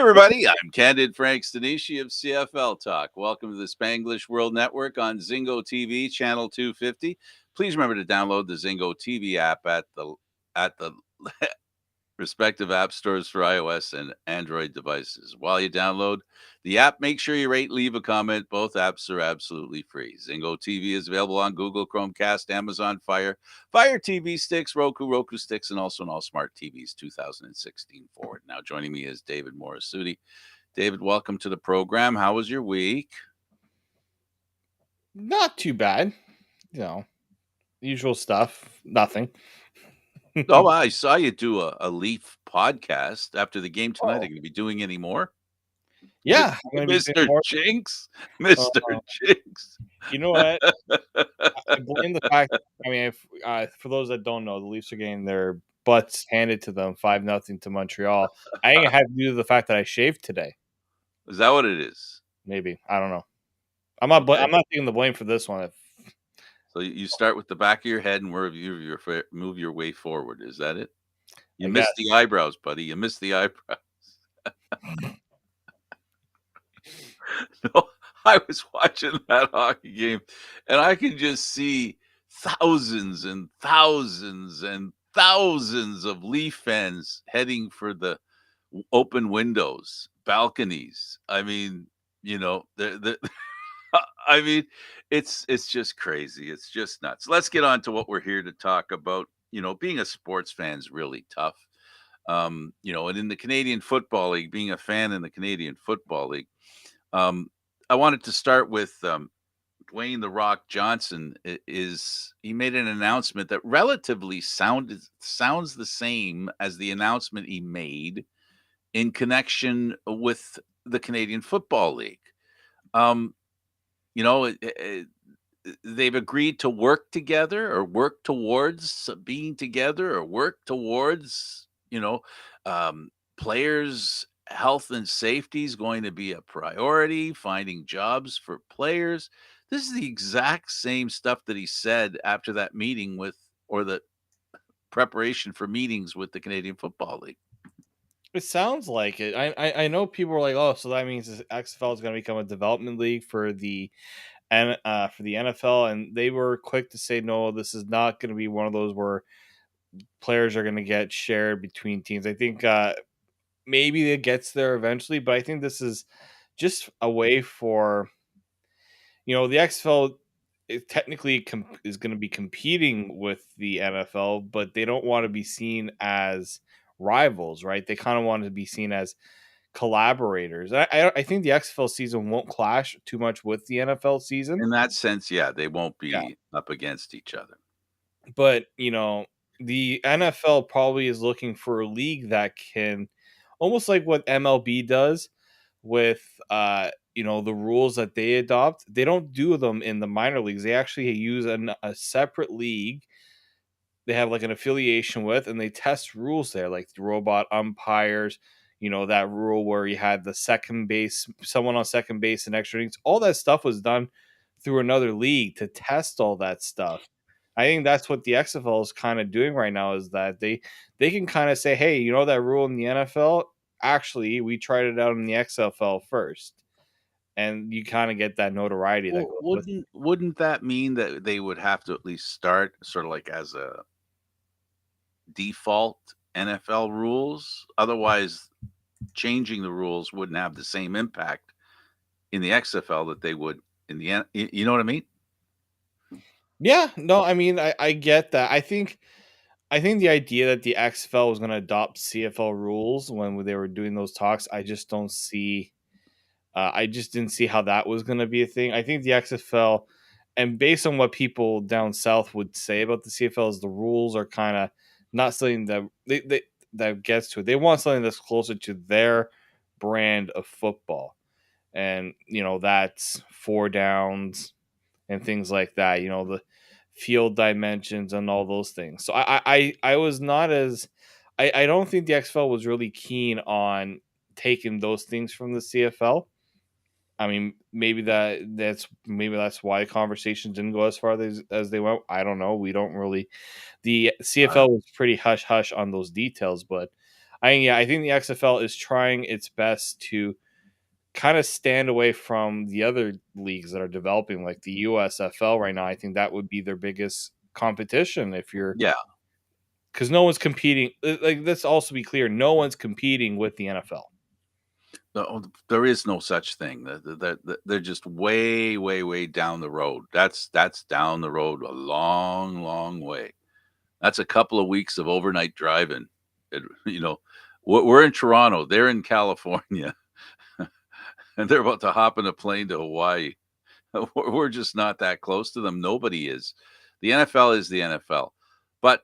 everybody. I'm Candid Stanisci of CFL Talk. Welcome to the Spanglish World Network on Zingo TV, channel 250. Please remember to download the Zingo TV app at the respective app stores for iOS and Android devices. While you download the app, make sure you rate, leave a comment. Both apps are absolutely free. Zingo TV is available on Google Chromecast, Amazon Fire TV sticks, Roku sticks, and also on all smart TVs 2016 forward. Now joining me is David Morassutti. David, welcome to the program. How was your week? Not too bad. Usual stuff. Nothing. Oh, I saw you do a Leaf podcast after the game tonight. Are you going to be doing any more? Yeah. Mr. Jinx. Mr. Jinx. You know what? I blame the fact. For those that don't know, the Leafs are getting their butts handed to them 5-0 to Montreal. I think it had to do with the fact that I shaved today. Is that what it is? Maybe. I don't know. I'm not taking the blame for this one. So you start with the back of your head and move your way forward. Is that it? You missed the eyebrows, buddy. You missed the eyebrows. No, I was watching that hockey game, and I could just see thousands and thousands and thousands of Leaf fans heading for the open windows, balconies. I mean, I mean, it's just crazy. It's just nuts. Let's get on to what we're here to talk about. Being a sports fan is really tough. And in the Canadian Football League, being a fan in the Canadian Football League, I wanted to start with Dwayne "The Rock" Johnson. He made an announcement that relatively sounds the same as the announcement he made in connection with the Canadian Football League. They've agreed to work together or work towards being together or work towards, players' health and safety is going to be a priority, finding jobs for players. This is the exact same stuff that he said after that meeting or the preparation for meetings with the Canadian Football League. It sounds like it. I know people are like, oh, so that means the XFL is going to become a development league for the NFL, and they were quick to say, no, this is not going to be one of those where players are going to get shared between teams. I think maybe it gets there eventually, but I think this is just a way for, the XFL technically is going to be competing with the NFL, but they don't want to be seen as rivals, right? They kind of want to be seen as collaborators. I think the XFL season won't clash too much with the NFL season. In that sense, yeah, they won't be up against each other. But, the NFL probably is looking for a league that can, almost like what MLB does with, the rules that they adopt. They don't do them in the minor leagues. They actually use a separate league they have like an affiliation with, and they test rules there, like the robot umpires, that rule where you had someone on second base and extra innings. All that stuff was done through another league to test all that stuff. I think that's what the XFL is kind of doing right now, is that they can kind of say, hey, that rule in the NFL, actually, we tried it out in the XFL first. And you kind of get that notoriety. Wouldn't that mean that they would have to at least start sort of like as a default NFL rules? Otherwise, changing the rules wouldn't have the same impact in the XFL that they would in the, you know what I mean? Yeah, no, I mean, I get that. I think the idea that the XFL was going to adopt CFL rules when they were doing those talks, I just don't see. I just didn't see how that was going to be a thing. I think the XFL, and based on what people down south would say about the CFL, is the rules are kind of not something that that gets to it. They want something that's closer to their brand of football, and that's 4 downs and things like that. The field dimensions and all those things. So I was not as I don't think the XFL was really keen on taking those things from the CFL. I mean, maybe that's why conversations didn't go as far as they went. I don't know. We don't really. The CFL was pretty hush hush on those details, but I think the XFL is trying its best to kind of stand away from the other leagues that are developing, like the USFL right now. I think that would be their biggest competition if you're Yeah. because no one's competing. Like, let's also be clear, no one's competing with the NFL. No, there is no such thing. They're just way, way, way down the road. That's down the road a long, long way. That's a couple of weeks of overnight driving. It, we're in Toronto. They're in California, and they're about to hop in a plane to Hawaii. We're just not that close to them. Nobody is. The NFL is the NFL. But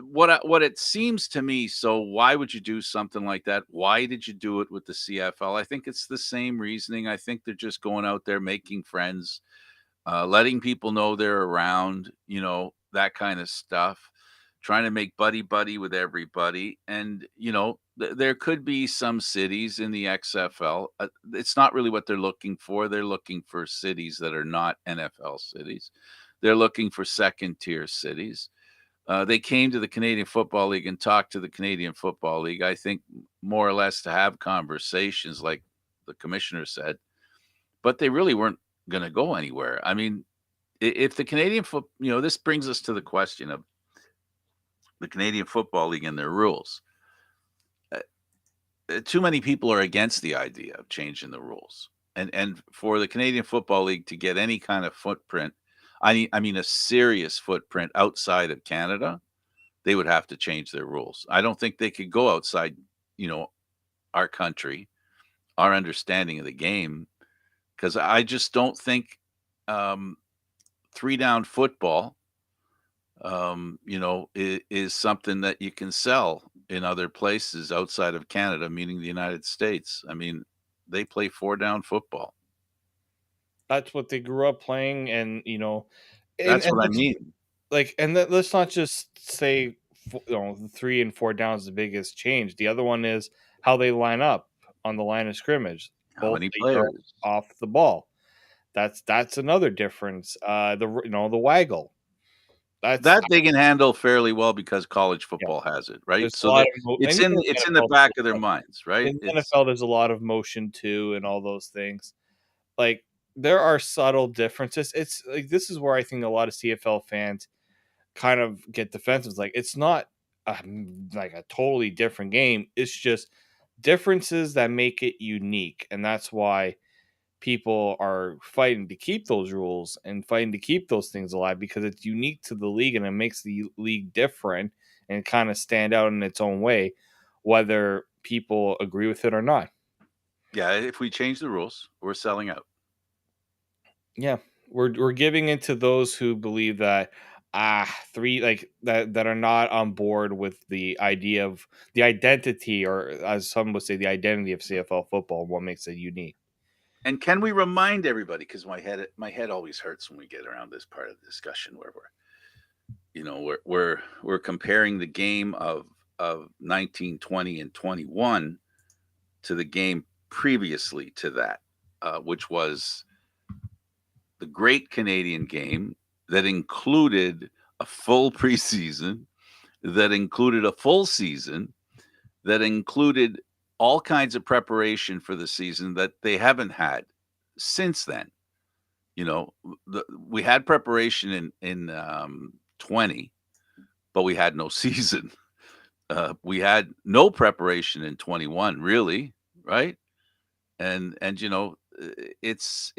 what it seems to me, so why would you do something like that? Why did you do it with the CFL? I think it's the same reasoning. I think they're just going out there making friends, letting people know they're around, that kind of stuff, trying to make buddy buddy with everybody. And, there could be some cities in the XFL. It's not really what they're looking for. They're looking for cities that are not NFL cities. They're looking for second tier cities. They came to the Canadian Football League and talked to the Canadian Football League, I think, more or less to have conversations, like the commissioner said, but they really weren't going to go anywhere. I mean, if the Canadian foot, this brings us to the question of the Canadian Football League and their rules. Too many people are against the idea of changing the rules, and for the Canadian Football League to get any kind of footprint, I mean a serious footprint outside of Canada, they would have to change their rules. I don't think they could go outside, our country, our understanding of the game, because I just don't think three down football, is something that you can sell in other places outside of Canada, meaning the United States. I mean, they play four down football. That's what they grew up playing, and That's and what I let's mean. let's not just say the 3 and 4 downs the biggest change. The other one is how they line up on the line of scrimmage, How both many the yards players? off the ball. That's another difference. The waggle. That's That they can handle fairly well because college Yeah. football has it, right? There's a So lot that of and it's even in in the it's in the NFL back too, of their like, minds, right? in the It's NFL, there's a lot of motion too and all those things. Like, there are subtle differences. It's like, this is where I think a lot of CFL fans kind of get defensive. Like, it's not like a totally different game. It's just differences that make it unique, and that's why people are fighting to keep those rules and fighting to keep those things alive, because it's unique to the league and it makes the league different and kind of stand out in its own way, whether people agree with it or not. Yeah, if we change the rules, we're selling out. Yeah, we're giving it to those who believe that three like that are not on board with the idea of the identity, or as some would say, the identity of CFL football and what makes it unique. And can we remind everybody, because my head always hurts when we get around this part of the discussion where we're comparing the game of 19, 20, and 21 to the game previously to that, which was the Great Canadian Game that included a full preseason, that included a full season, that included all kinds of preparation for the season that they haven't had since then. We had preparation in 20, but we had no season. We had no preparation in 21, really, right? And it's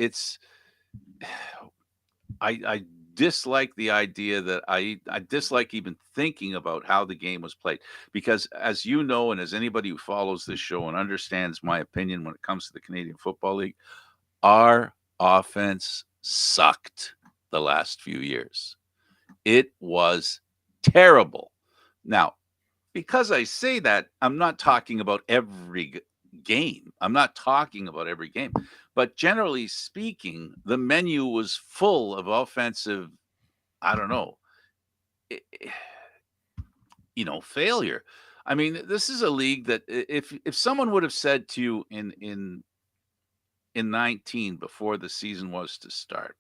I dislike the idea that I dislike even thinking about how the game was played, because as you know, and as anybody who follows this show and understands my opinion when it comes to the Canadian Football League, our offense sucked the last few years. It was terrible. Now, because I say that, I'm not talking about every game. I'm not talking about every game. But generally speaking, the menu was full of offensive, I don't know, i- i- failure. I mean, this is a league that if someone would have said to you in 19 before the season was to start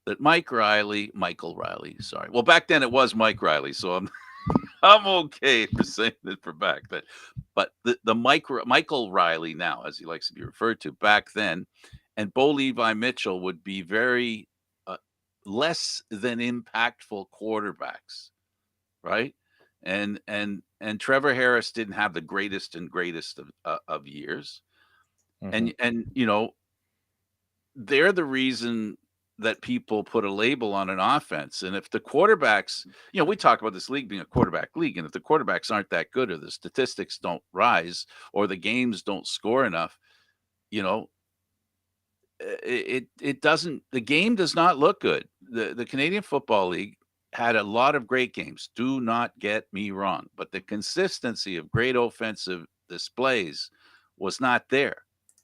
that Michael Riley, sorry. Well, back then it was Mike Riley, so I'm I'm okay for saying it for back then. But the Michael Riley now, as he likes to be referred to, back then, and Bo Levi Mitchell would be very uh, less than impactful quarterbacks, right? And Trevor Harris didn't have the greatest of years, Mhm. and they're the reason that people put a label on an offense. And if the quarterbacks, we talk about this league being a quarterback league, and if the quarterbacks aren't that good, or the statistics don't rise, or the games don't score enough, you know, it doesn't. The game does not look good. The Canadian Football League had a lot of great games. Do not get me wrong, but the consistency of great offensive displays was not there.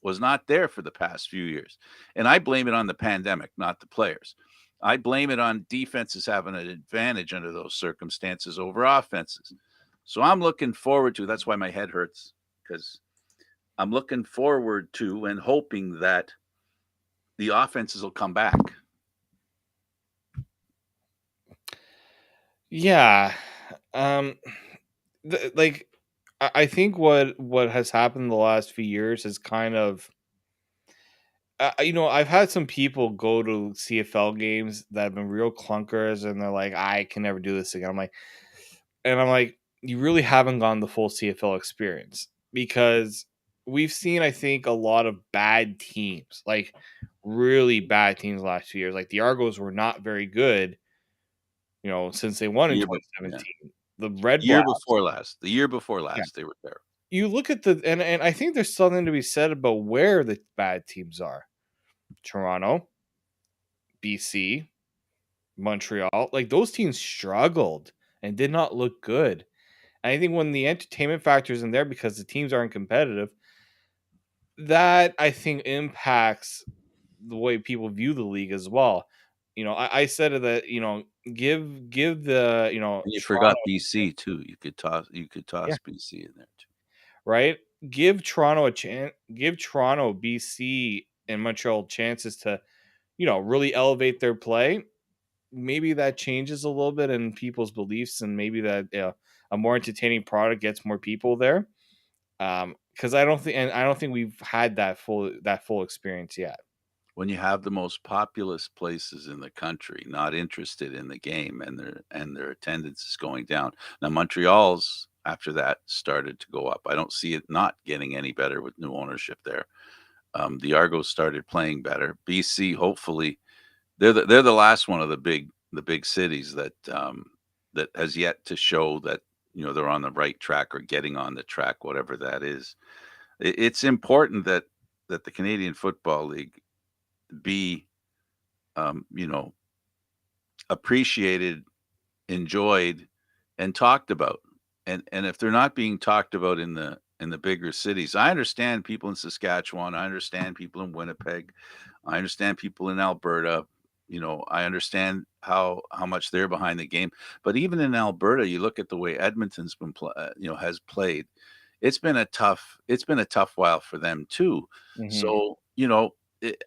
Was not there for the past few years, and I blame it on the pandemic, not the players. I blame it on defenses having an advantage under those circumstances over offenses. So I'm looking forward to. That's why my head hurts, because I'm looking forward to and hoping that the offenses will come back. Yeah. Um, like I think what has happened the last few years is kind of I've had some people go to CFL games that have been real clunkers, and they're like, I can never do this again. I'm like, you really haven't gone the full CFL experience, because we've seen, I think, a lot of bad teams, like really bad teams last few years. Like the Argos were not very good, since they won The in year before, yeah. 2017. The Red Year Blacks, before last. The year before yeah. last, they were there. You look at and I think there's something to be said about where the bad teams are. Toronto, BC, Montreal, like those teams struggled and did not look good. And I think when the entertainment factor is in there because the teams aren't competitive, that I think impacts the way people view the league as well. I said that, give the, And you forgot Toronto, BC too. You could yeah, toss BC in there too. right? Give Toronto a chance, give Toronto, BC, and Montreal chances to, really elevate their play. Maybe that changes a little bit in people's beliefs, and maybe that, a more entertaining product gets more people there. Because I don't think we've had that full experience yet. When you have the most populous places in the country not interested in the game, and their attendance is going down. Now Montreal's after that started to go up. I don't see it not getting any better with new ownership there. The Argos started playing better. BC, hopefully, they're the last one of the big cities that has yet to show that they're on the right track or getting on the track, whatever that is. It's important that the Canadian Football League be you know appreciated, enjoyed, and talked about. And if they're not being talked about in the bigger cities, I understand people in Saskatchewan, I understand people in Winnipeg, I understand people in Alberta. I understand how much they're behind the game. But even in Alberta, you look at the way Edmonton's has played. It's been a tough while for them too. Hmm. So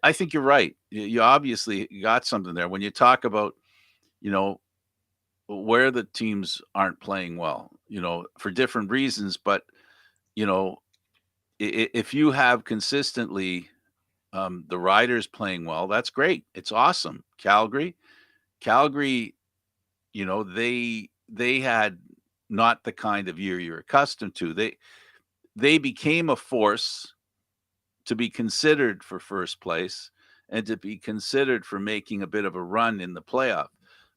I think you're right. You obviously got something there when you talk about you know where the teams aren't playing well, for different reasons. But, you know, if you have consistently the riders playing well, that's great. It's awesome. Calgary, they had not the kind of year you're accustomed to. They became a force to be considered for first place and to be considered for making a bit of a run in the playoff.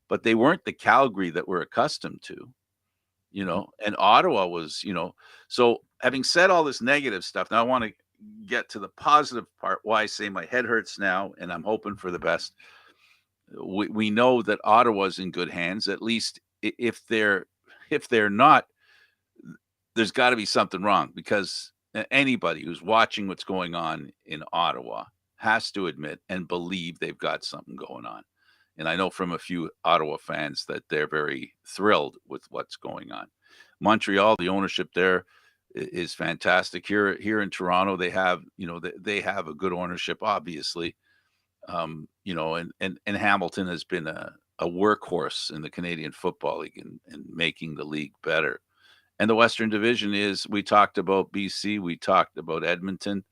But they weren't the Calgary that we're accustomed to. And Ottawa was, so having said all this negative stuff, now I want to get to the positive part, why I say my head hurts now and I'm hoping for the best. We know that Ottawa's in good hands, at least. If they're not, there's got to be something wrong, because anybody who's watching what's going on in Ottawa has to admit and believe they've got something going on. And I know from a few Ottawa fans that they're very thrilled with what's going on. Montreal, the ownership there is fantastic. Here in Toronto, they have they have a good ownership, obviously. And Hamilton has been a workhorse in the Canadian Football League and making the league better. And the Western Division is, we talked about BC, we talked about Edmonton.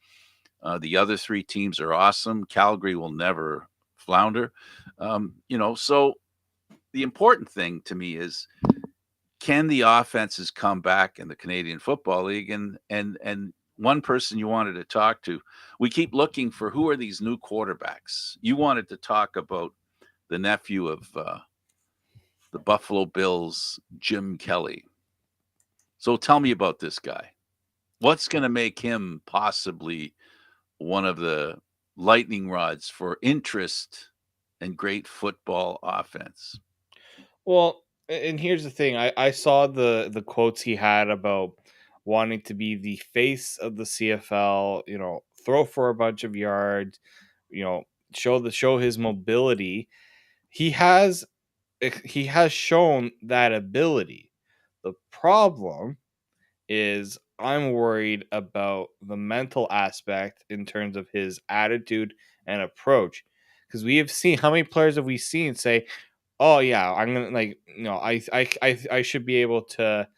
The other three teams are awesome. Calgary will never flounder. So the important thing to me is, can the offenses come back in the Canadian Football League? And one person you wanted to talk to, we keep looking for who are these new quarterbacks. You wanted to talk about the nephew of the Buffalo Bills, Jim Kelly. So tell me about this guy. What's going to make him possibly one of the lightning rods for interest and great football offense? Well, and here's the thing. I saw the quotes he had about wanting to be the face of the CFL, throw for a bunch of yards, you know, show his mobility. He has he has shown that ability. The problem is I'm worried about the mental aspect in terms of his attitude and approach. Because we have seen, how many players have we seen say, "Oh yeah, I'm gonna, like, I should be able to,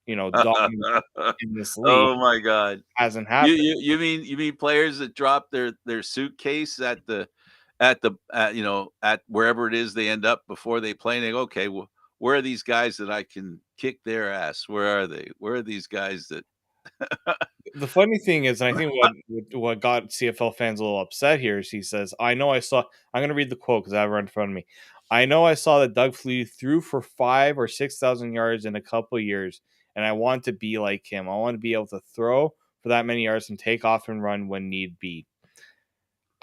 dominate in this league." Oh my god. Hasn't You happened. you you mean players that drop their suitcase at wherever it is they end up before they play, and they go, "Okay, well, where are these guys that I can kick their ass? Where are they? Where are these guys that" The funny thing is, and I think what got CFL fans a little upset here is he says, "I know I saw." I'm going to read the quote because I have it right in front of me. "I know I saw that Doug Flutie threw for 5 or 6,000 yards in a couple of years, and I want to be like him. I want to be able to throw for that many yards and take off and run when need be."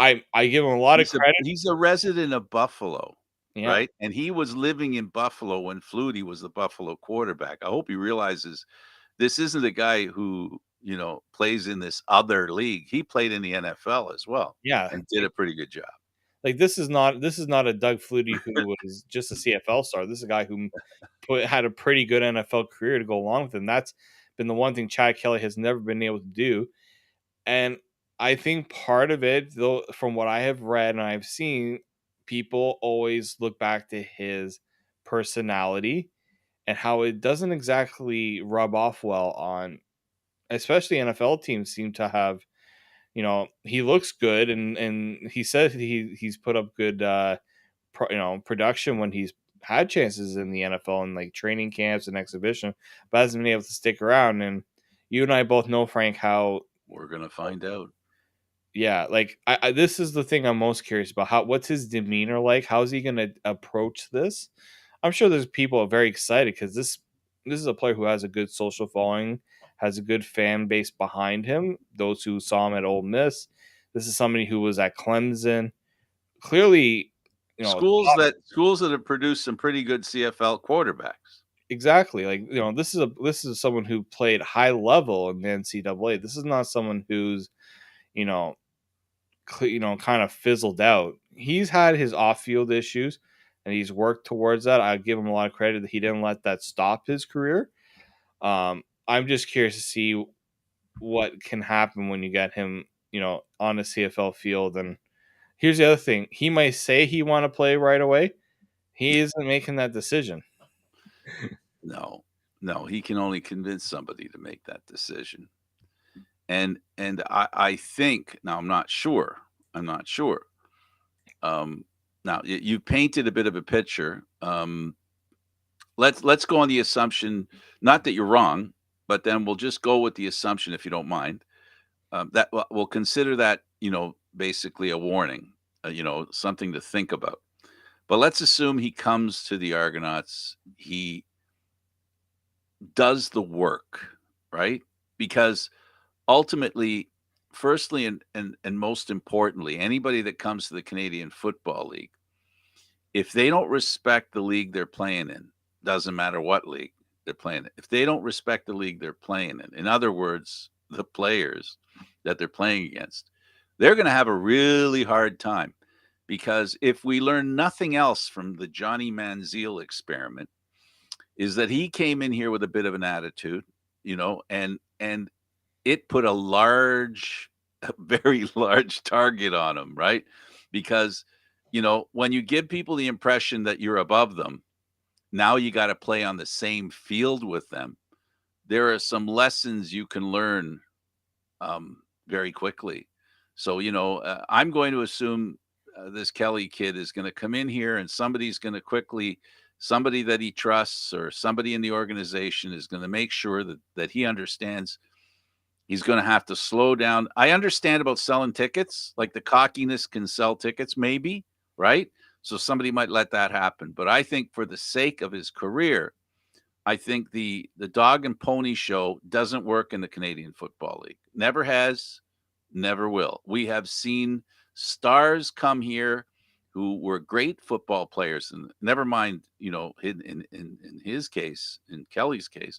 I give him a lot of credit. he's a resident of Buffalo, Yeah, right? And he was living in Buffalo when Flutie was the Buffalo quarterback. I hope he realizes this isn't a guy who, plays in this other league. He played in the NFL as well yeah. and did a pretty good job. Like, this is not a Doug Flutie who was just a CFL star. This is a guy who had a pretty good NFL career to go along with him. That's been the one thing Chad Kelly has never been able to do. And I think part of it, though, from what I have read and I've seen, people always look back to his personality and how it doesn't exactly rub off well on, especially NFL teams seem to have, he looks good, and he said he's put up good production when he's had chances in the NFL and like training camps and exhibition, but hasn't been able to stick around. And you and I both know, Frank, how, We're gonna find out. yeah, like, this is the thing I'm most curious about. What's his demeanor like? How's he going to approach this? I'm sure there's people very excited because this is a player who has a good social following, has a good fan base behind him. Those who saw him at Ole Miss, this is somebody who was at Clemson. Clearly, Schools that have produced some pretty good CFL quarterbacks. exactly, like, this is someone who played high level in the NCAA. This is not someone who's, you know kind of fizzled out. He's had his off-field issues, and he's worked towards that. I give him a lot of credit that he didn't let that stop his career. I'm just curious to see what can happen when you get him, on the CFL field. And here's the other thing: he might say he want to play right away. He isn't making that decision. No, no, he can only convince somebody to make that decision. And I think, now I'm not sure. I'm not sure. Now you painted a bit of a picture. Let's go on the assumption, not that you're wrong, but then we'll just go with the assumption, if you don't mind, that we'll consider that, basically a warning, something to think about. But let's assume he comes to the Argonauts. He does the work, right? Because ultimately, firstly and most importantly, anybody that comes to the Canadian Football League, if they don't respect the league they're playing in, doesn't matter what league they're playing in. If they don't respect the league they're playing in other words, the players that they're playing against, they're going to have a really hard time. Because if we learn nothing else from the Johnny Manziel experiment, is that he came in here with a bit of an attitude, and it put a very large target on him, right? Because when you give people the impression that you're above them, now you got to play on the same field with them. There are some lessons you can learn very quickly. So, I'm going to assume this Kelly kid is going to come in here and somebody's going to quickly, somebody that he trusts or somebody in the organization is going to make sure that he understands he's going to have to slow down. I understand about selling tickets, like the cockiness can sell tickets, maybe, right? So somebody might let that happen. But I think for the sake of his career, I think the dog and pony show doesn't work in the Canadian Football League. Never has, never will. We have seen stars come here who were great football players, and never mind, in his case, in Kelly's case,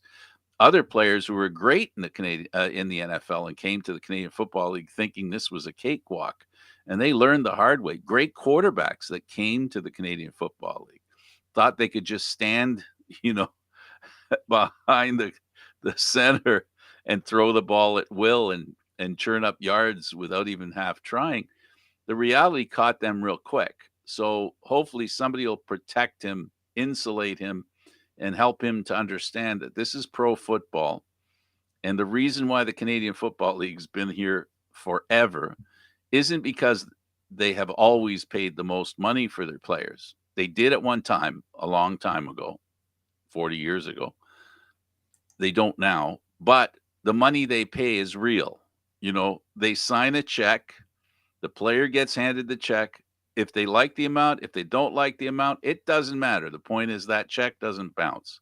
other players who were great in the NFL and came to the Canadian Football League thinking this was a cakewalk, and they learned the hard way. Great quarterbacks that came to the Canadian Football League thought they could just stand, you know, behind the center and throw the ball at will and churn up yards without even half trying. The reality caught them real quick. So hopefully somebody will protect him, insulate him, and help him to understand that this is pro football. And the reason why the Canadian Football League's been here forever isn't because they have always paid the most money for their players. They did at one time, a long time ago, 40 years ago. They don't now, but the money they pay is real. They sign a check, the player gets handed the check. If they like the amount, if they don't like the amount, it doesn't matter. The point is that check doesn't bounce.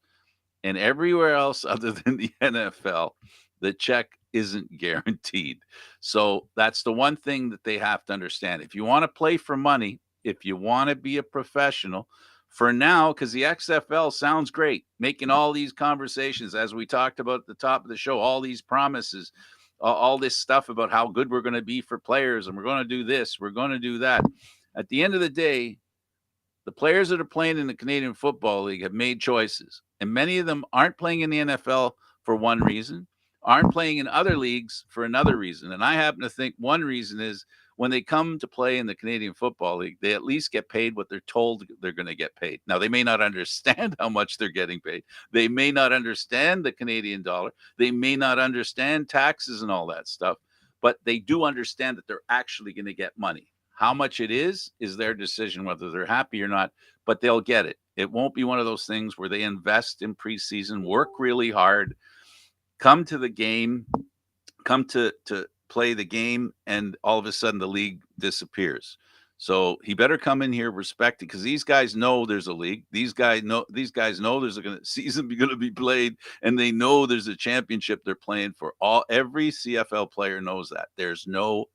And everywhere else other than the NFL, the check isn't guaranteed. So that's the one thing that they have to understand. If you want to play for money, if you want to be a professional, for now, because the XFL sounds great, making all these conversations, as we talked about at the top of the show, all these promises, all this stuff about how good we're going to be for players and we're going to do this, we're going to do that. At the end of the day, the players that are playing in the Canadian Football League have made choices, and many of them aren't playing in the NFL for one reason, aren't playing in other leagues for another reason. And I happen to think one reason is when they come to play in the Canadian Football League, they at least get paid what they're told they're going to get paid. Now, they may not understand how much they're getting paid. They may not understand the Canadian dollar. They may not understand taxes and all that stuff, but they do understand that they're actually going to get money. How much it is their decision, whether they're happy or not, but they'll get it. It won't be one of those things where they invest in preseason, work really hard, come to the game, come to play the game, and all of a sudden the league disappears. So he better come in here respected because these guys know there's a league. These guys know there's a season going to be played, and they know there's a championship they're playing for. Every CFL player knows that. There's no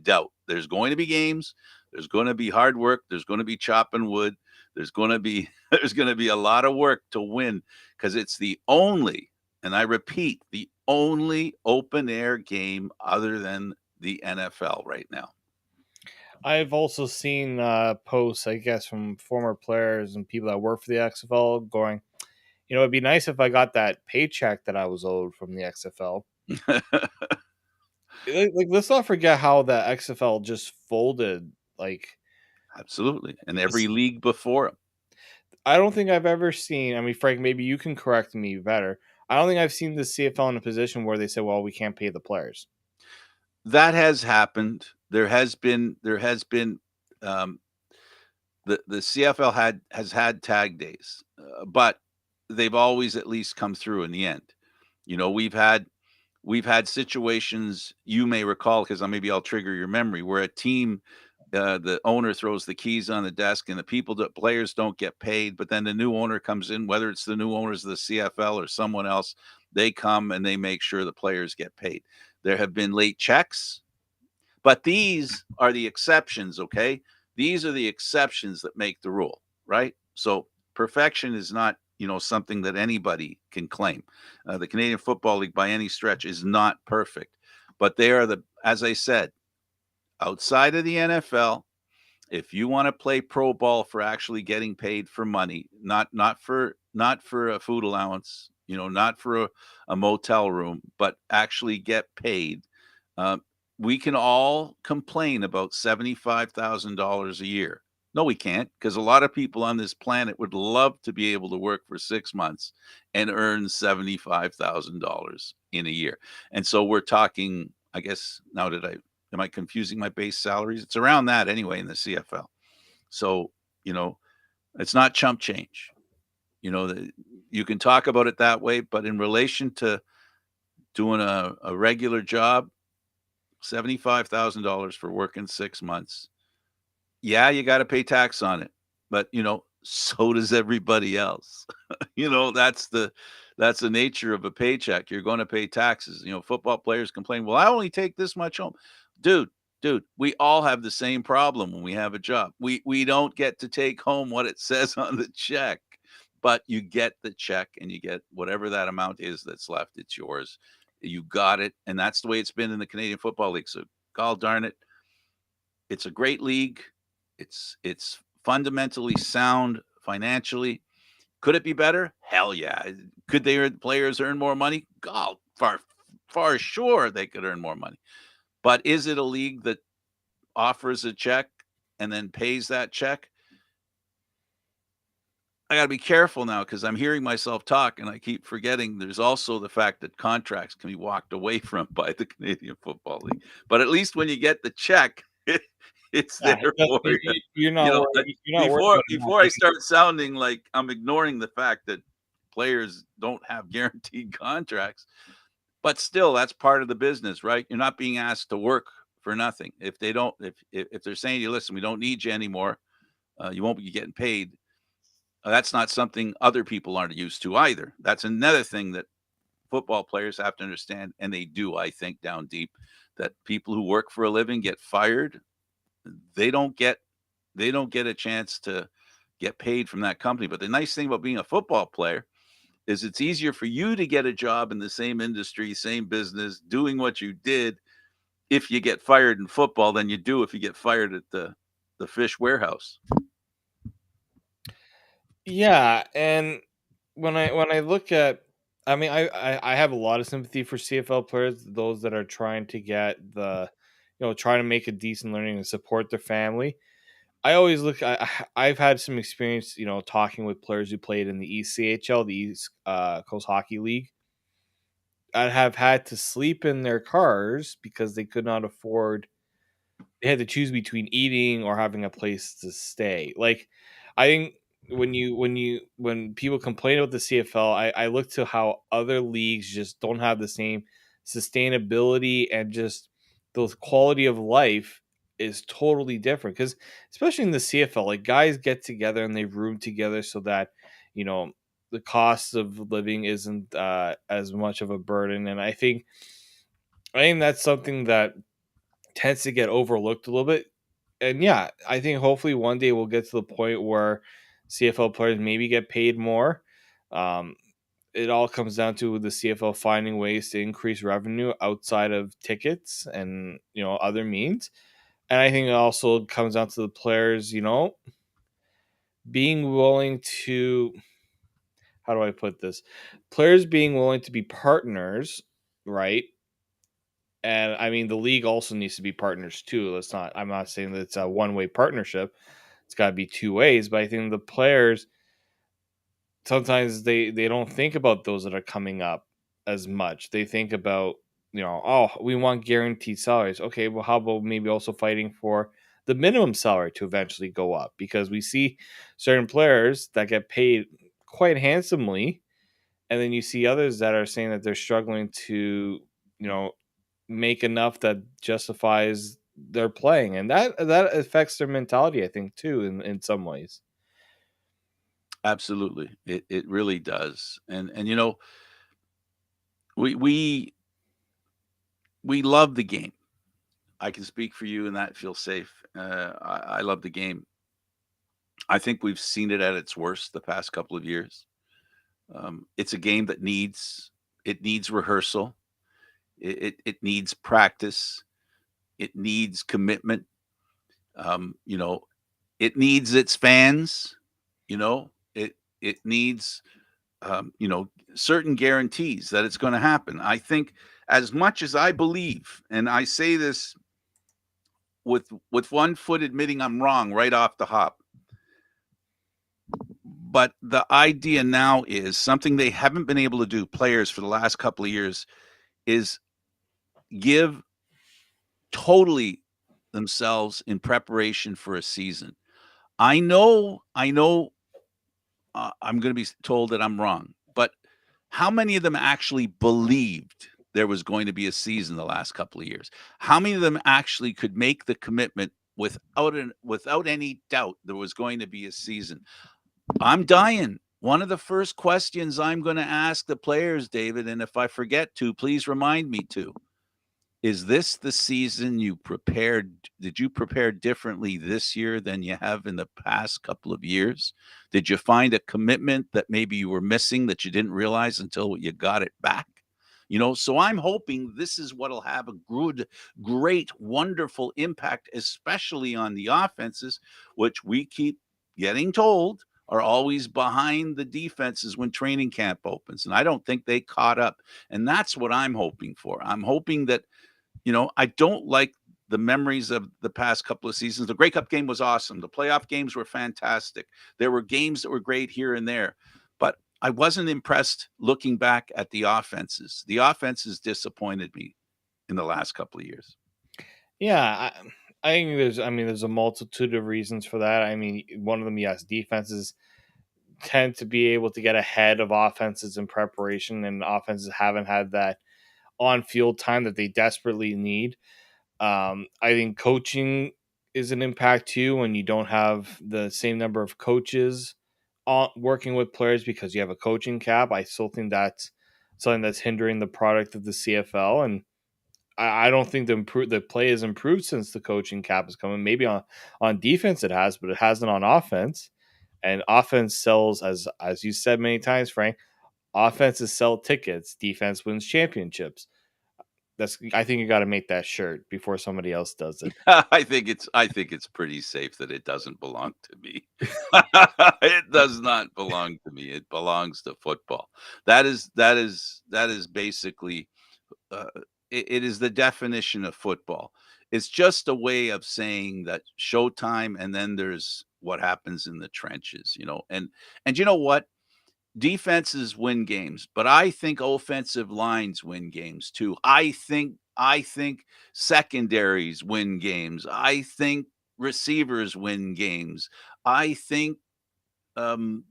doubt. There's going to be games. There's going to be hard work. There's going to be chopping wood. There's going to be a lot of work to win because it's the only, and I repeat, the only open air game other than the NFL right now. I've also seen posts, I guess, from former players and people that work for the XFL going, it'd be nice if I got that paycheck that I was owed from the XFL. Like, let's not forget how the XFL just folded. Like, absolutely, and every league before him. I don't think I've ever seen. I mean, Frank, maybe you can correct me better. I don't think I've seen the CFL in a position where they say, "Well, we can't pay the players." That has happened. There has been the CFL has had tag days, but they've always at least come through in the end. We've had situations you may recall because maybe I'll trigger your memory where a team, the owner throws the keys on the desk and the players don't get paid, but then the new owner comes in, whether it's the new owners of the CFL or someone else, they come and they make sure the players get paid. There have been late checks, but these are the exceptions, okay? These are the exceptions that make the rule, right? So perfection is not, something that anybody can claim. The Canadian Football League, by any stretch, is not perfect, but they are as I said, outside of the NFL. If you want to play pro ball for actually getting paid for money, not for a food allowance, not for a motel room, but actually get paid. We can all complain about $75,000 a year. No, we can't, because a lot of people on this planet would love to be able to work for 6 months and earn $75,000 in a year. And so we're talking, I guess, now am I confusing my base salaries? It's around that anyway in the CFL. So, you know, it's not chump change. You can talk about it that way, but in relation to doing a regular job, $75,000 for working 6 months. Yeah, you got to pay tax on it, but so does everybody else. That's the nature of a paycheck. You're going to pay taxes. Football players complain, "Well, I only take this much home." Dude, dude, we all have the same problem when we have a job. We don't get to take home what it says on the check, but you get the check and you get whatever that amount is that's left. It's yours. You got it, and that's the way it's been in the Canadian Football League. So, God darn it, it's a great league. It's fundamentally sound financially. Could it be better? Hell yeah. Could players earn more money? God, far sure they could earn more money. But is it a league that offers a check and then pays that check? I got to be careful now because I'm hearing myself talk and I keep forgetting there's also the fact that contracts can be walked away from by the Canadian Football League. But at least when you get the check, it's Yeah, there for you. you're not worried. You're not worried Before about it not before I being. start sounding like I'm ignoring the fact that players don't have guaranteed contracts, but still that's part of the business, right? You're not being asked to work for nothing. If they don't, if they're saying to you, listen, we don't need you anymore, you won't be getting paid. That's not something other people aren't used to either. That's another thing that football players have to understand, and they do, I think, down deep, that people who work for a living get fired. They don't get they don't get a chance to get paid from that company. But the nice thing about being a football player is it's easier for you to get a job in the same industry, same business, doing what you did if you get fired in football than you do if you get fired at the fish warehouse. Yeah, and when I look at, I mean, I have a lot of sympathy for CFL players, those that are trying to get trying to make a decent learning and support their family. I always look. I've had some experience, talking with players who played in the ECHL, the East Coast Hockey League. I have had to sleep in their cars because they could not afford. They had to choose between eating or having a place to stay. Like, I think when people complain about the CFL, I look to how other leagues just don't have the same sustainability, and just the quality of life is totally different. Because especially in the CFL, like, guys get together and they room together so that you know the cost of living isn't as much of a burden. And I think that's something that tends to get overlooked a little bit. And yeah, I think hopefully one day we'll get to the point where CFL players maybe get paid more. Um, it all comes down to the CFL finding ways to increase revenue outside of tickets and other means. And I think it also comes down to the players, being willing to, how do I put this? Players being willing to be partners, right? And I mean, the league also needs to be partners too. I'm not saying that it's a one way partnership. It's got to be two ways. But I think the players, sometimes they don't think about those that are coming up as much. They think about, oh, we want guaranteed salaries. Okay, well, how about maybe also fighting for the minimum salary to eventually go up? Because we see certain players that get paid quite handsomely, and then you see others that are saying that they're struggling to, you know, make enough that justifies their playing, and that affects their mentality, I think, too, in some ways. Absolutely, it really does. And we we love the game. I can speak for you, and that feels safe. I love the game. I think we've seen it at its worst the past couple of years. It's a game that needs rehearsal. It needs practice. It needs commitment. Um, you know, it needs its fans. It needs certain guarantees that it's going to happen. I think as much as I believe, and I say this with one foot admitting I'm wrong right off the hop. but the idea now is something they haven't been able to do, players, for the last couple of years, is give totally themselves in preparation for a season. I know, I'm going to be told that I'm wrong, but how many of them actually believed there was going to be a season the last couple of years? How many of them actually could make the commitment without any doubt there was going to be a season? I'm dying. One of the first questions I'm going to ask the players, David, and if I forget to, please remind me to. Is this the season you prepared? Did you prepare differently this year than you have in the past couple of years? Did you find a commitment that maybe you were missing that you didn't realize until you got it back? So I'm hoping this is what'll have a good, great, wonderful impact, especially on the offenses, which we keep getting told are always behind the defenses when training camp opens. And I don't think they caught up. And that's what I'm hoping for. I'm hoping that I don't like the memories of the past couple of seasons. The Grey Cup game was awesome. The playoff games were fantastic. There were games that were great here and there, but I wasn't impressed looking back at the offenses. The offenses disappointed me in the last couple of years. Yeah, I think there's a multitude of reasons for that. I mean, one of them, yes, defenses tend to be able to get ahead of offenses in preparation, and offenses haven't had that on field time that they desperately need. I think coaching is an impact too when you don't have the same number of coaches working with players because you have a coaching cap. I still think that's something that's hindering the product of the CFL, and I don't think the play has improved since the coaching cap is coming. Maybe on defense it has, but it hasn't on offense. And offense sells, as you said many times, Frank. Offenses sell tickets. Defense wins championships. I think you got to make that shirt before somebody else does it. I think it's pretty safe that it doesn't belong to me. It does not belong to me. It belongs to football. That is basically uh, it is the definition of football. It's just a way of saying that showtime, and then there's what happens in the trenches. And you know what? Defenses win games, but I think offensive lines win games too. I think secondaries win games. I think receivers win games. I think um,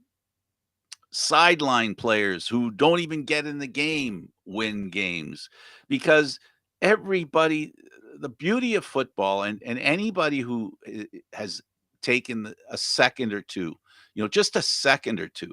sideline players who don't even get in the game win games because everybody, the beauty of football, and anybody who has taken a second or two, just a second or two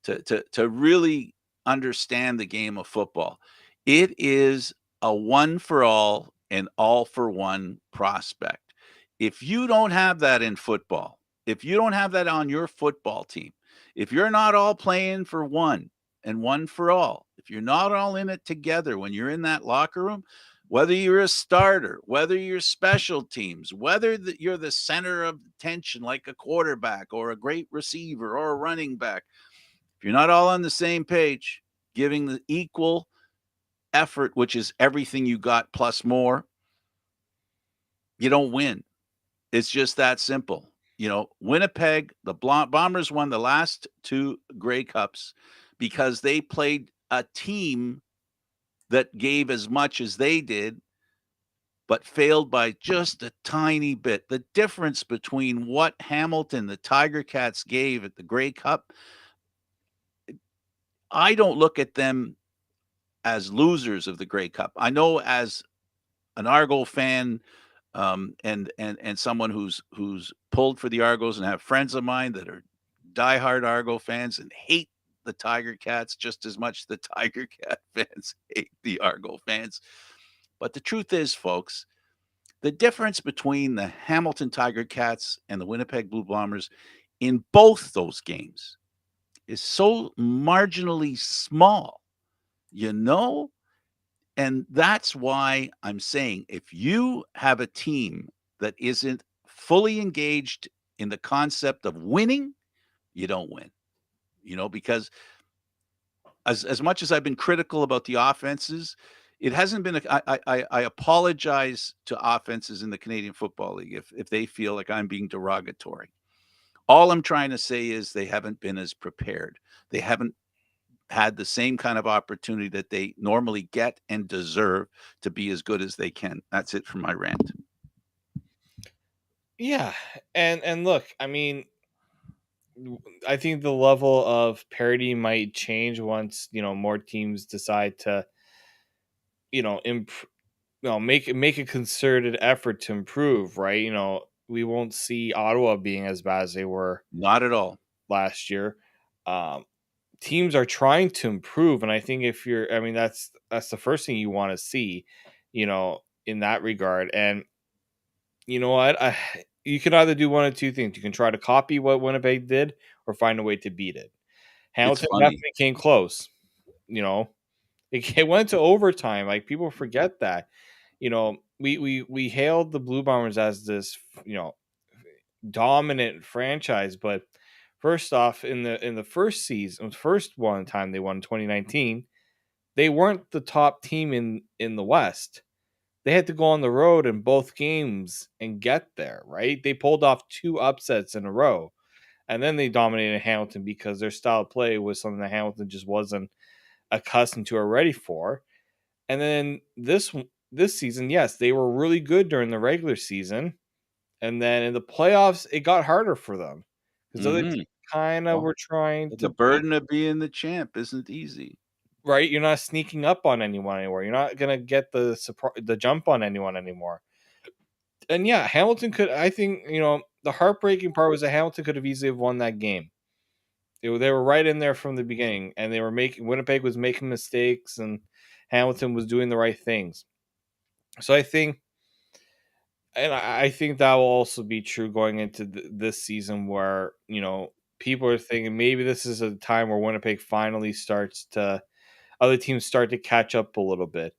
to really understand the game of football, it is a one for all and all for one prospect. If you don't have that in football, if you don't have that on your football team, if you're not all playing for one and one for all, if you're not all in it together when you're in that locker room, whether you're a starter, whether you're special teams, whether you're the center of attention like a quarterback or a great receiver or a running back, if you're not all on the same page, giving the equal effort, which is everything you got plus more, you don't win. It's just that simple. Winnipeg, the Bombers won the last two Grey Cups because they played a team that gave as much as they did, but failed by just a tiny bit. The difference between what Hamilton, the Tiger Cats, gave at the Grey Cup, I don't look at them as losers of the Grey Cup. I know as an Argo fan, and someone who's pulled for the Argos, and have friends of mine that are diehard Argo fans and hate the Tiger Cats just as much as the Tiger Cat fans hate the Argo fans. But the truth is, folks, the difference between the Hamilton Tiger Cats and the Winnipeg Blue Bombers in both those games is so marginally small, you know? And that's why I'm saying if you have a team that isn't fully engaged in the concept of winning, you don't win. Because as much as I've been critical about the offenses, it hasn't been. I apologize to offenses in the Canadian Football League if they feel like I'm being derogatory. All I'm trying to say is they haven't been as prepared. They haven't had the same kind of opportunity that they normally get and deserve to be as good as they can. That's it for my rant. Yeah, and look, I mean, I think the level of parity might change once more teams decide to make a concerted effort to improve. Right? We won't see Ottawa being as bad as they were Not at all. last year. Um, Teams are trying to improve, and I think if you're, I mean, that's the first thing you want to see, in that regard. And you know what? You can either do one of two things. You can try to copy what Winnipeg did, or find a way to beat it. It's Hamilton funny. definitely came close. You know, it went to overtime. Like people forget that. We hailed the Blue Bombers as this dominant franchise, but first off, in the first season, first one time they won in 2019, they weren't the top team in the West. They had to go on the road in both games and get there, right? They pulled off two upsets in a row, and then they dominated Hamilton because their style of play was something that Hamilton just wasn't accustomed to or ready for. And then this season, yes, they were really good during the regular season, and then in the playoffs, it got harder for them because other Mhm. teams kind of Well, were trying the to beat. burden of being the champ isn't easy. Right, you're not sneaking up on anyone anymore. You're not gonna get the jump on anyone anymore. And yeah, Hamilton could. I think the heartbreaking part was that Hamilton could have easily have won that game. They were right in there from the beginning, and they were making Winnipeg was making mistakes, and Hamilton was doing the right things. So I think, and I think that will also be true going into this season, where people are thinking maybe this is a time where Winnipeg finally starts to other teams start to catch up a little bit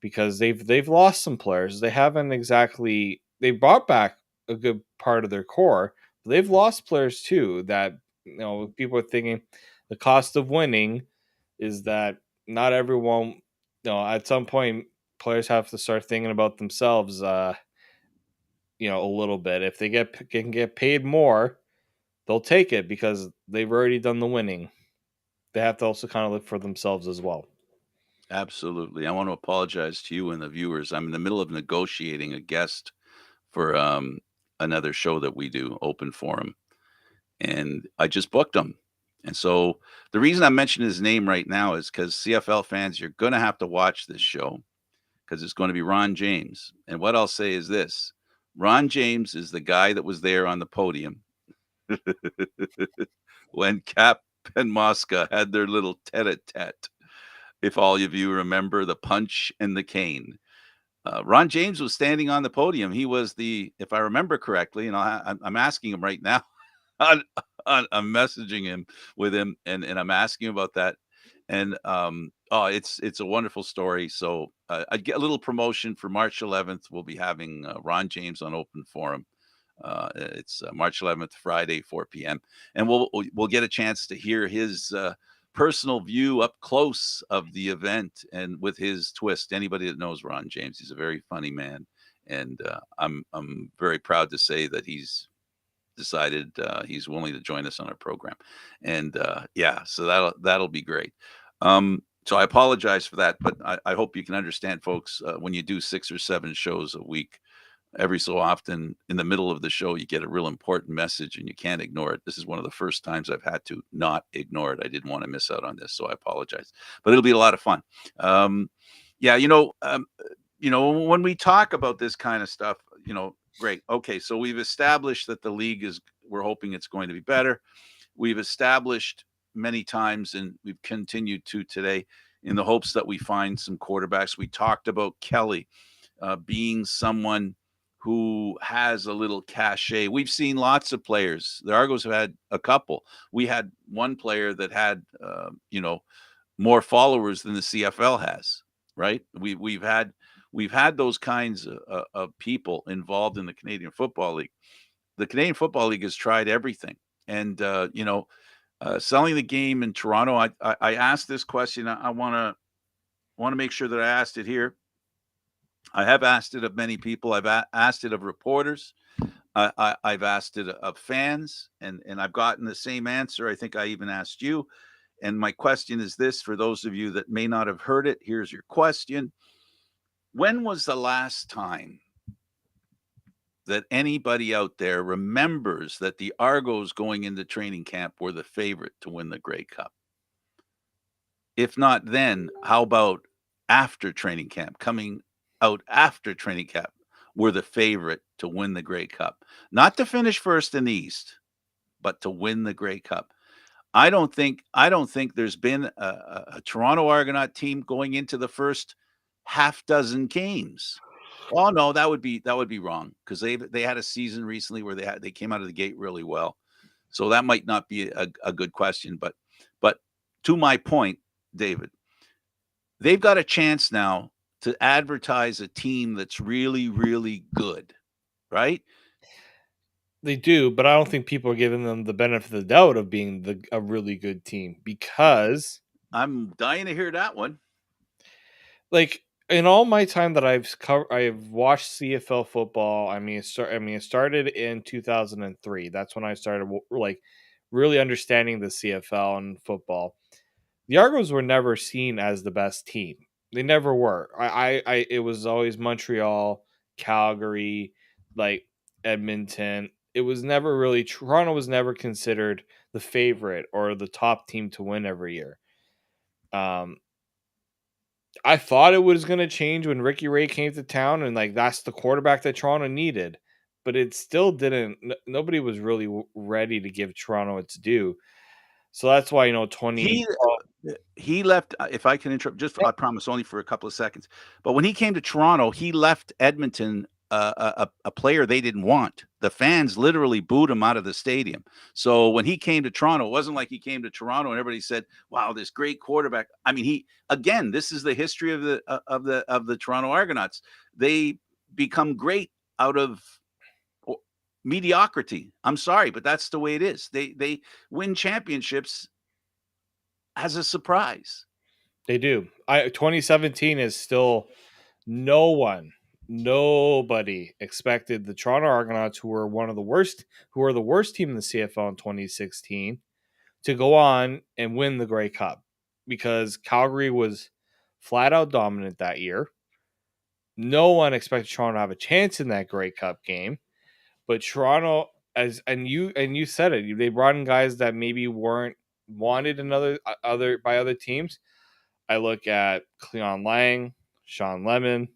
because they've lost some players. They haven't exactly they brought back a good part of their core, but they've lost players too that people are thinking the cost of winning is that not everyone at some point players have to start thinking about themselves a little bit. If they can get paid more, they'll take it because they've already done the winning. They have to also kind of look for themselves as well. Absolutely. I want to apologize to you and the viewers. I'm in the middle of negotiating a guest for another show that we do, Open Forum, and I just booked him. And so the reason I'm mentioning his name right now is because CFL fans, you're going to have to watch this show because it's going to be Ron James. And what I'll say is this: Ron James is the guy that was there on the podium when Cap and Mosca had their little tete-a-tete. If all of you remember the punch and the cane. Ron James was standing on the podium. He was if I remember correctly, and I'm asking him right now. I'm, I'm messaging him with him, and I'm asking him about that. And oh, it's a wonderful story. So I'd get a little promotion for March 11th. We'll be having Ron James on Open Forum. It's March 11th, Friday, 4 p.m. And we'll get a chance to hear his personal view up close of the event and with his twist. Anybody that knows Ron James, he's a very funny man, and I'm very proud to say that he's decided he's willing to join us on our program. And yeah, so that'll be great. So I apologize for that, but I hope you can understand, folks. When you do 6 or 7 shows a week, every so often in the middle of the show you get a real important message and you can't ignore it. This is one of the first times I've had to not ignore it. I didn't want to miss out on this, so I apologize, but it'll be a lot of fun. Yeah, when we talk about this kind of stuff, great, okay, so we've established that the league is we're hoping it's going to be better. We've established many times, and we've continued to today, in the hopes that we find some quarterbacks. We talked about Kelly being someone who has a little cachet. We've seen lots of players. The Argos have had a couple. We had one player that had, more followers than the CFL has. Right? We've had those kinds of people involved in the Canadian Football League. The Canadian Football League has tried everything, and selling the game in Toronto. I asked this question. I want to make sure that I asked it here. I have asked it of many people. I've asked it of reporters. I've asked it of fans, and I've gotten the same answer. I think I even asked you. And my question is this: for those of you that may not have heard it, here's your question: when was the last time that anybody out there remembers that the Argos going into training camp were the favorite to win the Grey Cup? If not then, how about after training camp, coming out after training camp, were the favorite to win the Grey Cup? Not to finish first in the East, but to win the Grey Cup. I don't think there's been a Toronto Argonaut team going into the first half dozen games. Oh no, that would be wrong because they had a season recently where they came out of the gate really well. So that might not be a good question, but to my point, David, they've got a chance now to advertise a team that's really, really good, right? They do, but I don't think people are giving them the benefit of the doubt of being a really good team because, I'm dying to hear that one. like, in all my time that I've watched CFL football. It started in 2003. That's when I started like really understanding the CFL and football. The Argos were never seen as the best team. They never were. It was always Montreal, Calgary, like Edmonton. It was never really Toronto was never considered the favorite or the top team to win every year. Um, I thought it was going to change when Ricky Ray came to town, and like that's the quarterback that Toronto needed, but it still didn't. Nobody was really ready to give Toronto its due. So that's why 20. He he left, if I can interrupt, just I promise only for a couple of seconds. But when he came to Toronto, he left Edmonton a player they didn't want. The fans literally booed him out of the stadium. So when he came to Toronto, it wasn't like he came to Toronto and everybody said, "Wow, this great quarterback." I mean, he again, this is the history of the Toronto Argonauts. They become great out of mediocrity. I'm sorry, but that's the way it is. They win championships as a surprise. They do. 2017 is still no one, nobody expected the Toronto Argonauts, who were the worst team in the CFL in 2016, to go on and win the Grey Cup because Calgary was flat out dominant that year. No one expected Toronto to have a chance in that Grey Cup game, but Toronto, as you said it, they brought in guys that maybe weren't wanted another other by other teams. I look at Cleon Lang, Sean Lemon.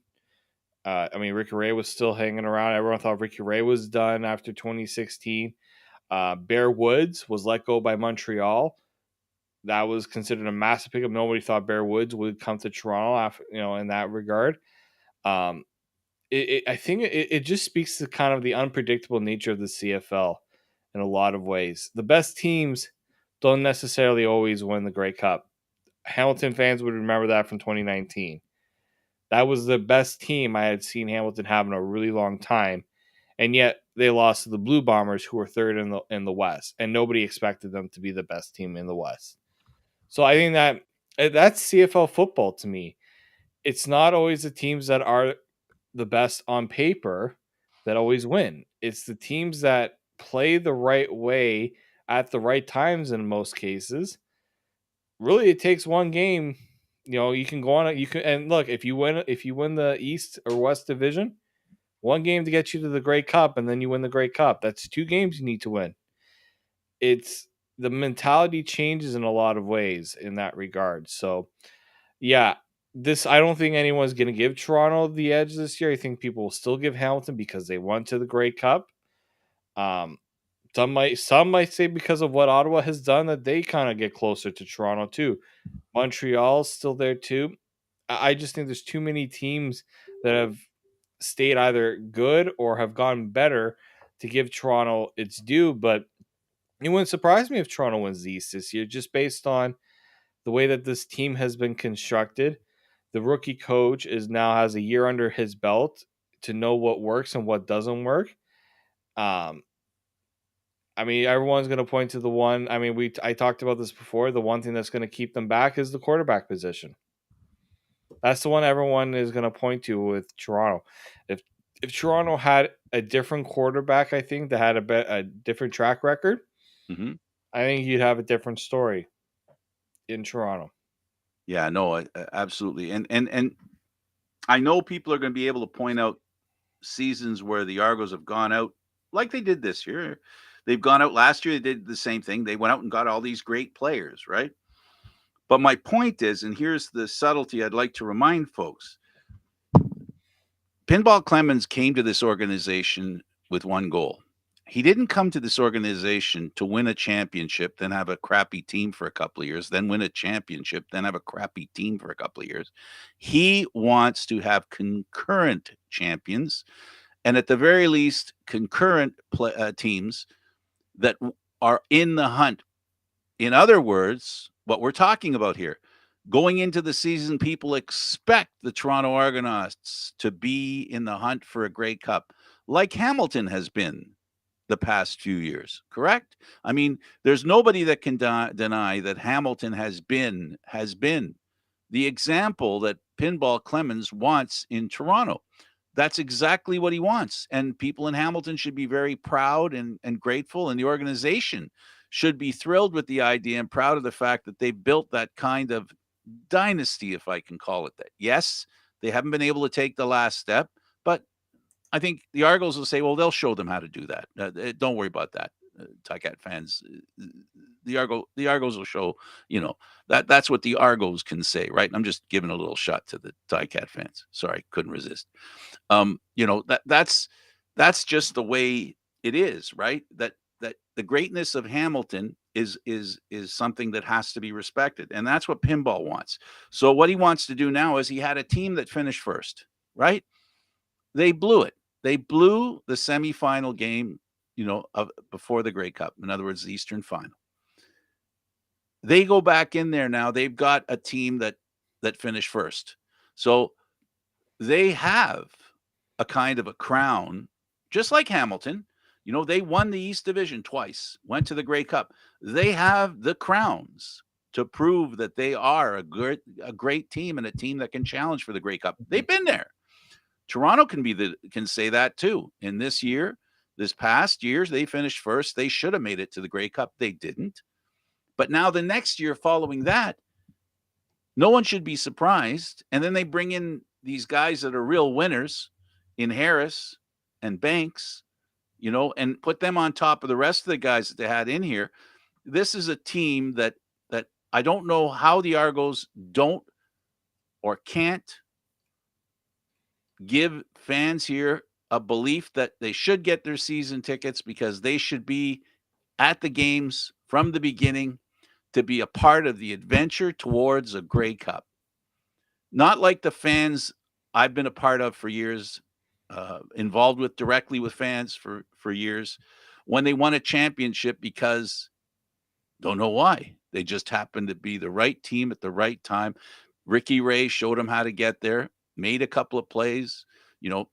Ricky Ray was still hanging around. Everyone thought Ricky Ray was done after 2016. Bear Woods was let go by Montreal. That was considered a massive pickup. Nobody thought Bear Woods would come to Toronto after, in that regard. Um, I think it just speaks to kind of the unpredictable nature of the CFL in a lot of ways. The best teams don't necessarily always win the Grey Cup. Hamilton fans would remember that from 2019. That was the best team I had seen Hamilton have in a really long time, and yet they lost to the Blue Bombers, who were third in the West, and nobody expected them to be the best team in the West. So I think that's CFL football to me. It's not always the teams that are the best on paper that always win. It's the teams that play the right way at the right times in most cases. Really, it takes one game. You can go on. You can and look if you win the East or West Division, one game to get you to the Grey Cup, and then you win the Grey Cup. That's two games you need to win. It's the mentality changes in a lot of ways in that regard. So yeah, this I don't think anyone's going to give Toronto the edge this year. I think people will still give Hamilton because they went to the Grey Cup. Um, some might say because of what Ottawa has done that they kind of get closer to Toronto too. Montreal's still there too. I just think there's too many teams that have stayed either good or have gotten better to give Toronto its due. But it wouldn't surprise me if Toronto wins the East this year, just based on the way that this team has been constructed. The rookie coach is now has a year under his belt to know what works and what doesn't work. Um, everyone's going to point to the one. I talked about this before. The one thing that's going to keep them back is the quarterback position. That's the one everyone is going to point to with Toronto. if Toronto had a different quarterback, I think that had a different track record, Mhm. I think you'd have a different story in Toronto. Yeah, no, absolutely. And I know people are going to be able to point out seasons where the Argos have gone out like they did this year. They've gone out last year. They did the same thing. They went out and got all these great players, right? But my point is, and here's the subtlety I'd like to remind folks: Pinball Clemens came to this organization with one goal. He didn't come to this organization to win a championship, then have a crappy team for a couple of years, then win a championship, then have a crappy team for a couple of years. He wants to have concurrent champions, and at the very least, concurrent teams that are in the hunt. In other words, what we're talking about here, going into the season, people expect the Toronto Argonauts to be in the hunt for a Grey Cup, like Hamilton has been the past few years, correct? I mean, there's nobody that can deny that Hamilton has been the example that Pinball Clemens wants in Toronto. That's exactly what he wants. And people in Hamilton should be very proud and grateful. And the organization should be thrilled with the idea and proud of the fact that they've built that kind of dynasty, if I can call it that. Yes, they haven't been able to take the last step, but I think the Argos will say, well, they'll show them how to do that. Don't worry about that, Ticats fans. The Argos will show, that's what the Argos can say, right? I'm just giving a little shot to the Ticat fans. Sorry, couldn't resist. That's just the way it is, right? That the greatness of Hamilton is something that has to be respected, and that's what Pinball wants. So what he wants to do now is he had a team that finished first, right? They blew it. They blew the semifinal game, of before the Grey Cup. In other words, the Eastern Final. They go back in there now. They've got a team that finished first. So they have a kind of a crown, just like Hamilton. They won the East Division twice, went to the Grey Cup. They have the crowns to prove that they are a great team and a team that can challenge for the Grey Cup. They've been there. Toronto can say that too. In this past years, they finished first. They should have made it to the Grey Cup. They didn't. But now the next year following that, no one should be surprised. And then they bring in these guys that are real winners in Harris and Banks, and put them on top of the rest of the guys that they had in here. This is a team that I don't know how the Argos don't or can't give fans here a belief that they should get their season tickets because they should be at the games from the beginning to be a part of the adventure towards a Grey Cup. Not like the fans I've been a part of for years, involved with directly with fans for years, when they won a championship because don't know why. They just happened to be the right team at the right time. Ricky Ray showed them how to get there, made a couple of plays, you know,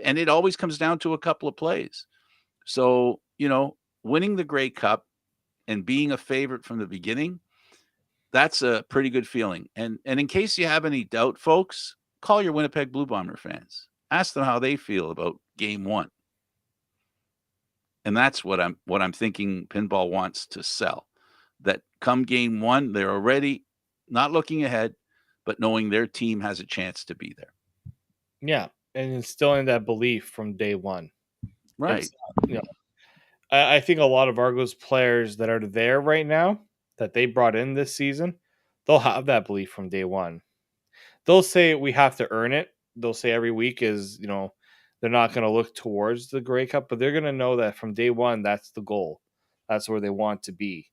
and it always comes down to a couple of plays. So, winning the Grey Cup and being a favorite from the beginning, that's a pretty good feeling. And in case you have any doubt, folks, call your Winnipeg Blue Bomber fans. Ask them how they feel about game 1. And that's what I'm thinking Pinball wants to sell. That come game 1, they're already not looking ahead, but knowing their team has a chance to be there. Yeah, and instilling that belief from day one. Right. It's I think a lot of Argos players that are there right now that they brought in this season, they'll have that belief from day one. They'll say we have to earn it. They'll say every week is, they're not going to look towards the Grey Cup, but they're going to know that from day one, that's the goal. That's where they want to be.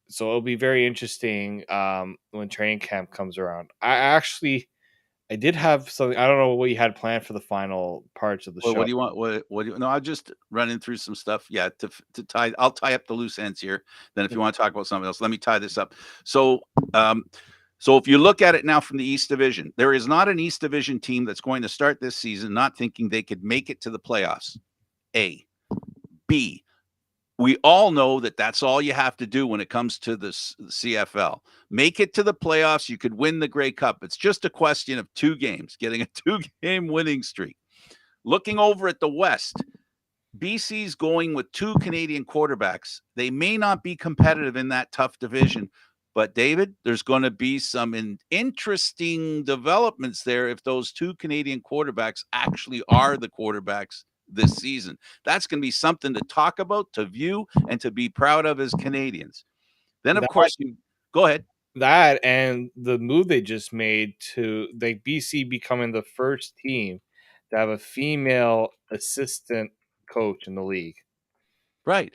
So it'll be very interesting when training camp comes around. I did have something. I don't know what you had planned for the final parts of the Well, show. what do you want? What do you? No, I'll just running through some stuff. Yeah, to tie. I'll tie up the loose ends here. Then, if you want to talk about something else, let me tie this up. So, so if you look at it now from the East Division, there is not an East Division team that's going to start this season not thinking they could make it to the playoffs. A, B. We all know that that's all you have to do when it comes to the CFL. Make it to the playoffs. You could win the Grey Cup. It's just a question of 2 games, getting a 2-game winning streak. Looking over at the West, BC's going with 2 Canadian quarterbacks. They may not be competitive in that tough division, but David, there's going to be some interesting developments there if those 2 Canadian quarterbacks actually are the quarterbacks this season. That's going to be something to talk about, to view, and to be proud of as Canadians. Then, of That course, you go ahead. that and the move they just made to like BC becoming the first team to have a female assistant coach in the league. Right.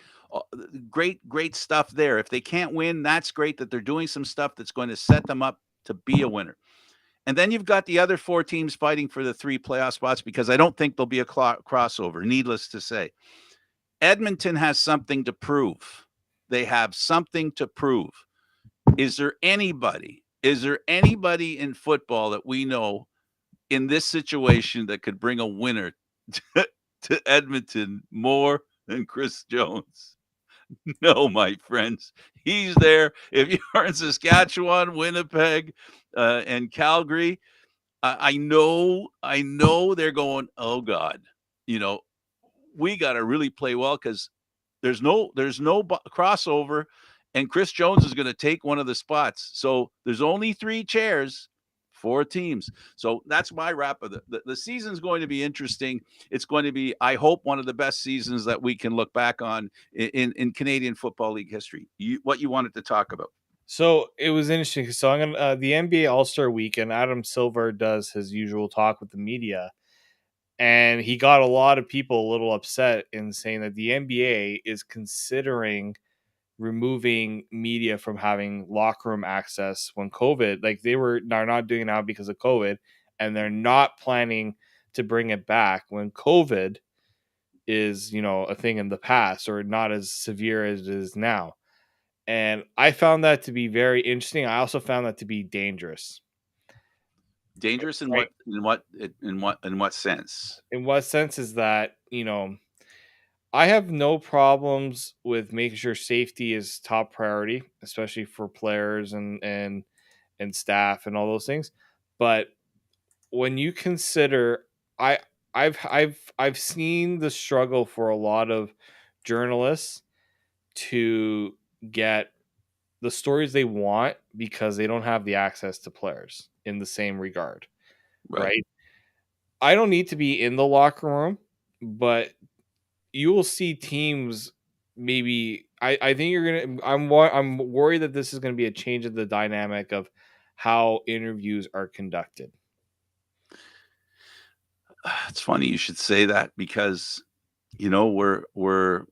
Great stuff there. If they can't win, that's great that they're doing some stuff that's going to set them up to be a winner. And then you've got the other 4 teams fighting for the 3 playoff spots because I don't think there'll be a crossover, needless to say. Edmonton has something to prove. They have something to prove. Is there anybody in football that we know in this situation that could bring a winner to Edmonton more than Chris Jones? No, my friends. He's there. If you're in Saskatchewan, Winnipeg, and Calgary, I know they're going, oh God, you know, we got to really play well because there's no crossover, and Chris Jones is going to take one of the spots. So there's only 3 chairs, 4 teams. So that's my wrap of the season's going to be interesting. It's going to be, I hope, one of the best seasons that we can look back on in Canadian Football League history. What you wanted to talk about? So it was interesting. So I'm gonna the NBA All Star Weekend. Adam Silver does his usual talk with the media, and he got a lot of people a little upset in saying that the NBA is considering removing media from having locker room access when COVID, like they're not doing it now because of COVID, and they're not planning to bring it back when COVID is, a thing in the past or not as severe as it is now. And I found that to be very interesting. I also found that to be dangerous. Dangerous in Right. what sense? In what sense is that, I have no problems with making sure safety is top priority, especially for players and staff and all those things. But when you consider, I I've seen the struggle for a lot of journalists to get the stories they want because they don't have the access to players in the same regard, Right. right? I don't need to be in the locker room, but you will see teams maybe I think you're gonna I'm worried that this is gonna be a change of the dynamic of how interviews are conducted. It's funny you should say that because we're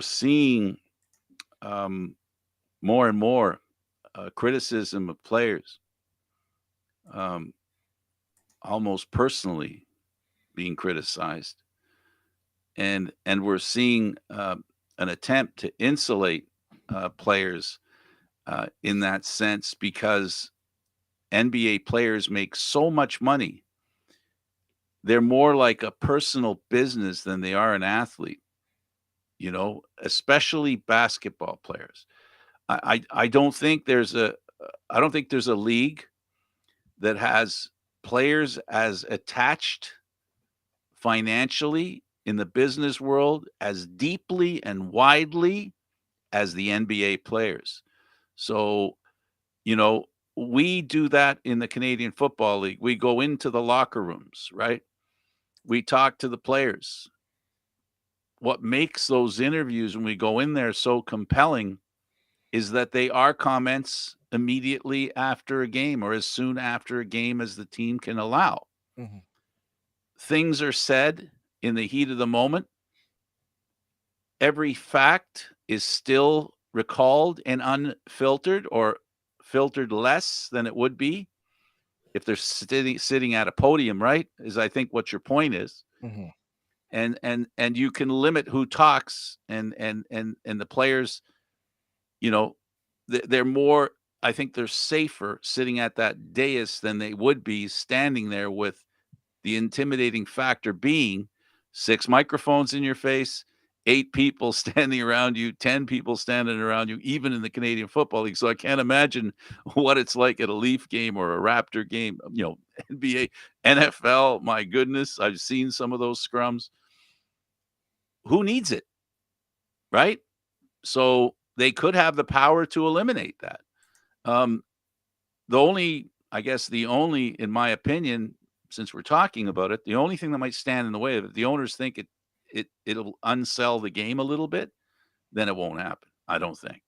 seeing um, more and more criticism of players, um, almost personally being criticized, and we're seeing an attempt to insulate players in that sense because NBA players make so much money. They're more like a personal business than they are an athlete, especially basketball players. I don't think there's a league that has players as attached financially in the business world as deeply and widely as the NBA players. So, you know, we do that in the Canadian Football League. We go into the locker rooms, right? We talk to the players. What makes those interviews when we go in there so compelling is that they are comments immediately after a game or as soon after a game as the team can allow. Mhm. Things are said in the heat of the moment. Every fact is still recalled and unfiltered or filtered less than it would be if they're sitting at a podium, right? Is I think what your point is. Mhm. And you can limit who talks and the players, you know, they're more, I think they're safer sitting at that dais than they would be standing there with the intimidating factor being 6 microphones in your face, 8 people standing around you, 10 people standing around you, even in the Canadian Football League. So I can't imagine what it's like at a Leaf game or a Raptor game, NBA, NFL. My goodness, I've seen some of those scrums. Who needs it? Right? So they could have the power to eliminate that. Um, the only, in my opinion, since we're talking about it, the only thing that might stand in the way of it, the owners think it'll unsell the game a little bit, then it won't happen. I don't think.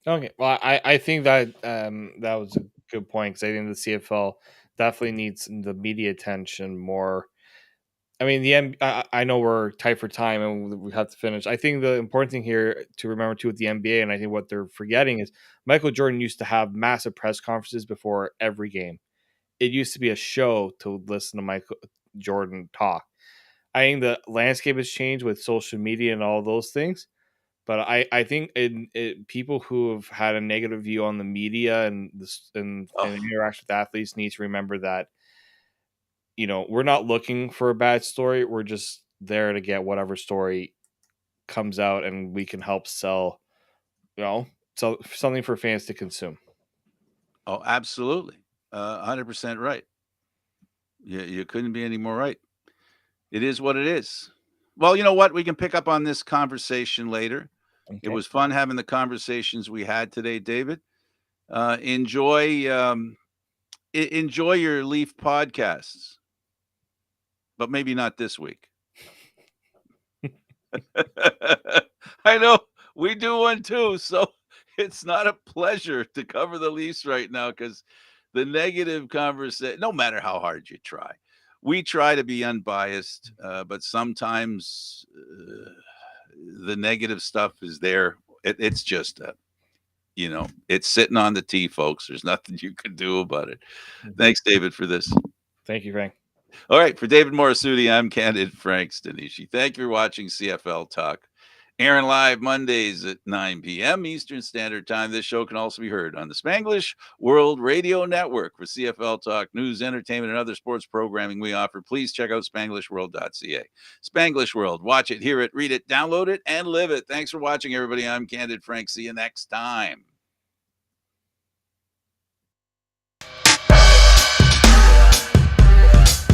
Okay, well, I think that that was a good point because I think the CFL definitely needs the media attention more. I mean, I know we're tight for time and we have to finish. I think the important thing here to remember too with the NBA, and I think what they're forgetting is Michael Jordan used to have massive press conferences before every game. It used to be a show to listen to Michael Jordan talk. I think the landscape has changed with social media and all those things. But I think people who have had a negative view on the media and this and Oh, interaction with athletes need to remember that we're not looking for a bad story. We're just there to get whatever story comes out, and we can help sell so something for fans to consume. oh, absolutely. 100% right. You couldn't be any more right. It is what it is. Well, you know what? We can pick up on this conversation later. It Okay. was fun having the conversations we had today, David. Enjoy enjoy your Leaf podcasts, but maybe not this week. I know we do one too, so it's not a pleasure to cover the Leafs right now because the negative conversation, no matter how hard you try, we try to be unbiased, but sometimes the negative stuff is there. It's just, it's sitting on the tee, folks. There's nothing you can do about it. Thanks, David, for this. Thank you, Frank. All right, for David Morassutti, I'm Candid Frank Stanisci. Thank you for watching CFL Talk. Airing live Mondays at 9 p.m. Eastern Standard Time. This show can also be heard on the Spanglish World Radio Network. For CFL Talk, news, entertainment, and other sports programming we offer, please check out SpanglishWorld.ca. Spanglish World. Watch it, hear it, read it, download it, and live it. Thanks for watching, everybody. I'm Candid Frank. See you next time.